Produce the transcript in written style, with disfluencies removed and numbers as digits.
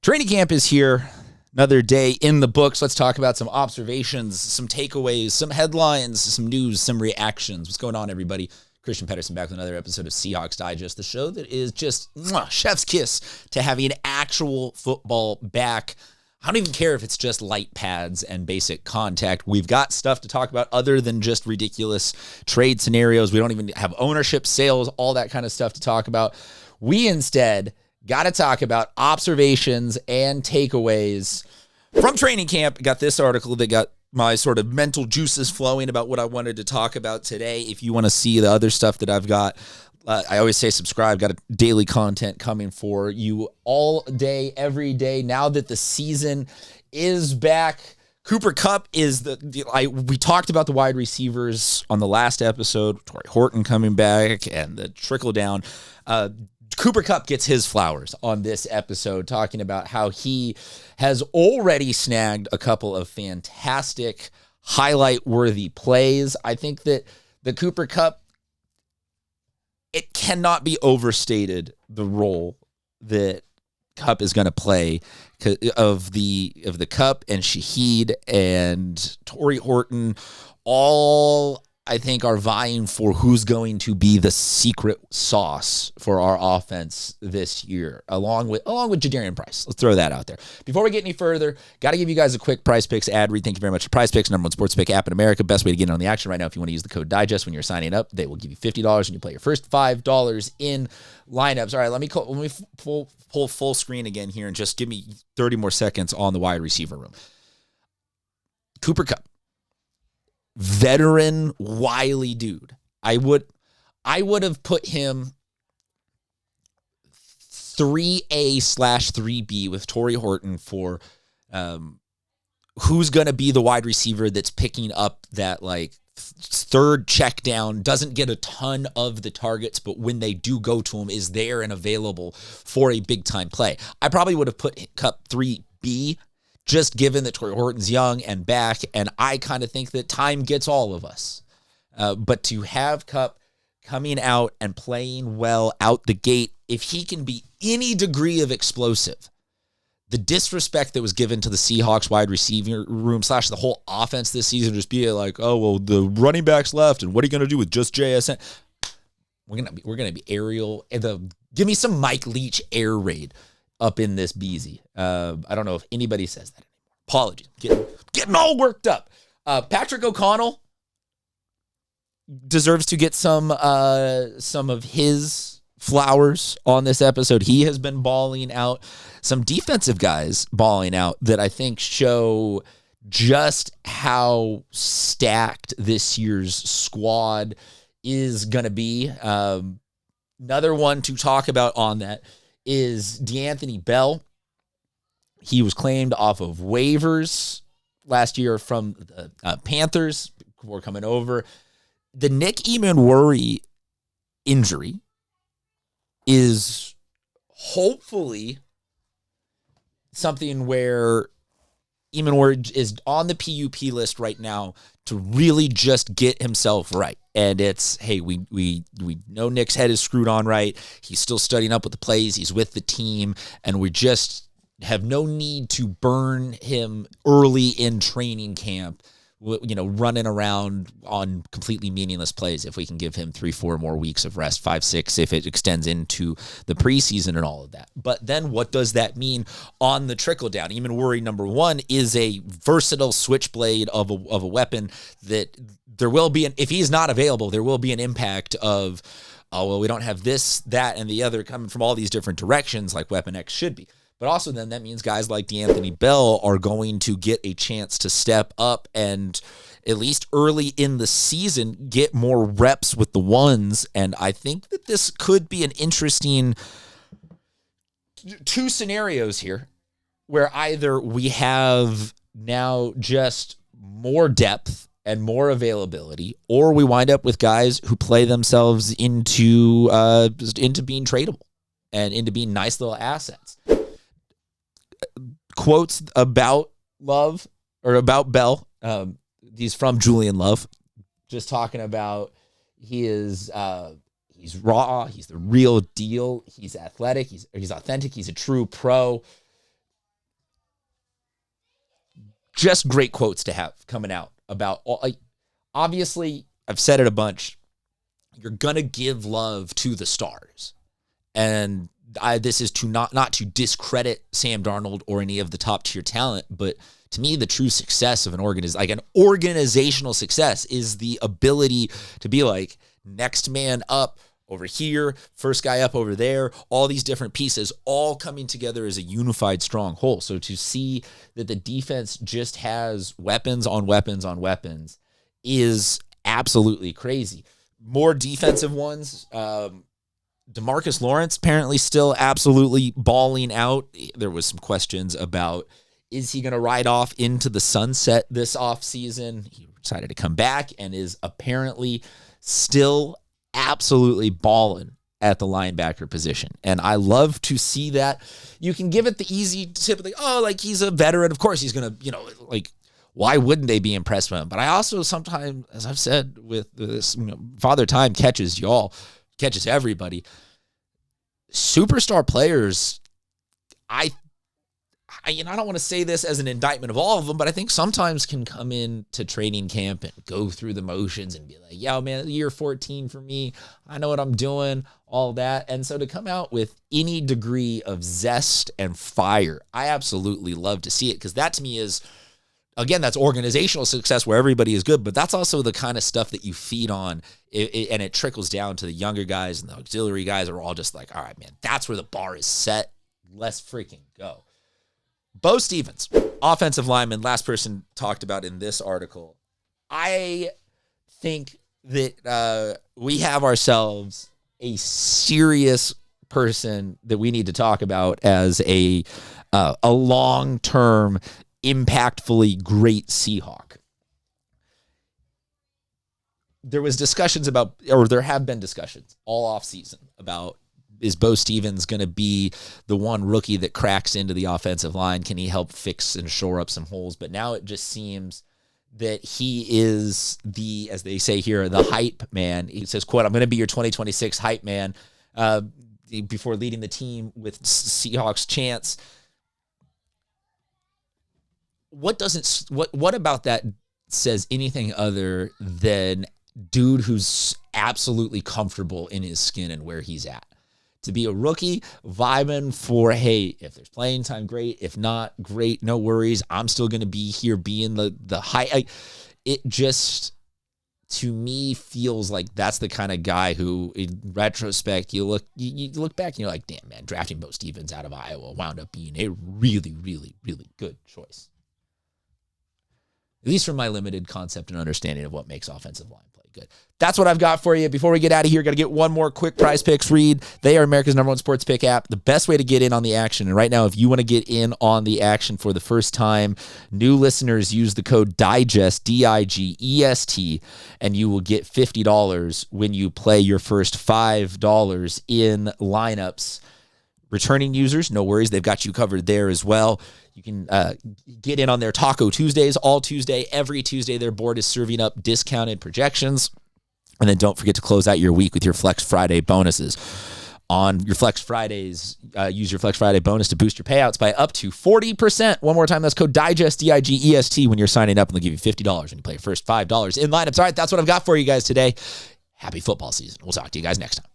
Training camp is here. Another day in the books. Let's talk about some observations, some takeaways, some headlines, some news, some reactions. What's going on, everybody? Christian Pedersen back with another episode of Seahawks Digest, the show that is just chef's kiss to having actual football back. I don't even care if it's just light pads and basic contact. We've got stuff to talk about other than just ridiculous trade scenarios. We don't even have ownership, sales, all that kind of stuff to talk about. We instead got to talk about observations and takeaways from training camp. Got this article that got my sort of mental juices flowing about what I wanted to talk about today. If you want to see the other stuff that I've got, I always say subscribe. Got a daily content coming for you all day, every day. Now that the season is back, Cooper Cupp is we talked about the wide receivers on the last episode. Torrey Horton coming back and the trickle down. Cooper Cupp gets his flowers on this episode, talking about how he has already snagged a couple of fantastic highlight-worthy plays. I think that the Cooper Cupp, it cannot be overstated the role that Cupp is going to play of the Cupp and Shaheed and Torrey Horton, all I think are vying for who's going to be the secret sauce for our offense this year, along with Jadarian Price. Let's throw that out there. Before we get any further, got to give you guys a quick Price Picks ad read. Thank you very much for Price Picks, number one sports pick app in America. Best way to get in on the action right now. If you want to use the code DIGEST when you're signing up, they will give you $50 and you play your first $5 in lineups. All right, let me pull full screen again here and just give me 30 more seconds on the wide receiver room. Cooper Cupp. Veteran, wily dude. I would have put him 3A/3B with Torrey Horton for who's going to be the wide receiver that's picking up that third check down, doesn't get a ton of the targets, but when they do go to him, is there and available for a big time play. I probably would have put Cupp 3B, just given that Torrey Horton's young and back, and I kind of think that time gets all of us. But to have Cupp coming out and playing well out the gate, if he can be any degree of explosive, the disrespect that was given to the Seahawks wide receiver room / the whole offense this season, just be like, oh, well, the running backs left, and what are you going to do with just JSN? We're gonna be aerial. Give me some Mike Leach air raid up in this Beezy. I don't know if anybody says that anymore. Apologies. Getting all worked up. Patrick O'Connell deserves to get some of his flowers on this episode. He has been balling out. Some defensive guys balling out that I think show just how stacked this year's squad is going to be. Another one to talk about on that is DeAnthony Bell. He was claimed off of waivers last year from the Panthers before coming over. The Nick Emmanwori injury is hopefully something where Emmanwori is on the PUP list right now to really just get himself right. And it's, hey, we know Nick's head is screwed on right. He's still studying up with the plays. He's with the team. And we just have no need to burn him early in training camp, running around on completely meaningless plays. If we can give him 3-4 more weeks of rest, 5-6, if it extends into the preseason and all of that. But then what does that mean on the trickle down? Emmanwori, number one, is a versatile switchblade of a weapon that there will be, if he's not available, there will be an impact of, oh, well, we don't have this, that, and the other coming from all these different directions like Weapon X should be. But also then that means guys like DeAnthony Bell are going to get a chance to step up and at least early in the season get more reps with the ones. And I think that this could be an interesting two scenarios here where either we have now just more depth and more availability, or we wind up with guys who play themselves into being tradable and into being nice little assets. Quotes about Love or about Bell. He's from Julian Love, just talking about he's raw, he's the real deal, he's athletic, he's authentic, he's a true pro. just great quotes to have coming out about all. Like, obviously, I've said it a bunch. You're gonna give love to the stars, and this is to not to discredit Sam Darnold or any of the top tier talent, but to me, the true success of an organizational success is the ability to be like next man up over here, first guy up over there, all these different pieces all coming together as a unified strong whole. So to see that the defense just has weapons on weapons on weapons is absolutely crazy. More defensive ones. DeMarcus Lawrence apparently still absolutely balling out. There was some questions about, is he going to ride off into the sunset this offseason? He decided to come back and is apparently still absolutely balling at the linebacker position. And I love to see that. You can give it the easy tip, like, he's a veteran. Of course he's going to, why wouldn't they be impressed with him? But I also sometimes, as I've said with this, Father Time catches everybody. Superstar players, I don't want to say this as an indictment of all of them, but I think sometimes can come into training camp and go through the motions and be like, yo, man, year 14 for me. I know what I'm doing, all that. And so to come out with any degree of zest and fire, I absolutely love to see it, because that to me is, again, that's organizational success where everybody is good, but that's also the kind of stuff that you feed on, and it trickles down to the younger guys, and the auxiliary guys are all just like, all right, man, that's where the bar is set. Let's freaking go. Bo Stevens, offensive lineman, last person talked about in this article. I think that we have ourselves a serious person that we need to talk about as a long-term, impactfully great Seahawk. There have been discussions all offseason about, is Bo Stevens going to be the one rookie that cracks into the offensive line? Can he help fix and shore up some holes? But now it just seems that he is the, as they say here, the hype man. He says, quote, "I'm going to be your 2026 hype man," before leading the team with Seahawks chants. What about that says anything other than dude who's absolutely comfortable in his skin and where he's at? To be a rookie, vibing for, hey, if there's playing time, great. If not, great, no worries. I'm still going to be here being the high. It just, to me, feels like that's the kind of guy who, in retrospect, you look back and you're like, damn, man, drafting Bo Stevens out of Iowa wound up being a really, really, really good choice. At least from my limited concept and understanding of what makes offensive line play good. That's what I've got for you. Before we get out of here, got to get one more quick Prize Picks read. They are America's #1 sports pick app. The best way to get in on the action. And right now, if you want to get in on the action for the first time, new listeners use the code DIGEST, DIGEST, and you will get $50 when you play your first $5 in lineups. Returning users, no worries. They've got you covered there as well. You can get in on their Taco Tuesdays all Tuesday. Every Tuesday, their board is serving up discounted projections. And then don't forget to close out your week with your Flex Friday bonuses. On your Flex Fridays, use your Flex Friday bonus to boost your payouts by up to 40%. One more time, that's code DIGEST, DIGEST, when you're signing up, and they'll give you $50 when you play your first $5 in lineups. All right, that's what I've got for you guys today. Happy football season. We'll talk to you guys next time.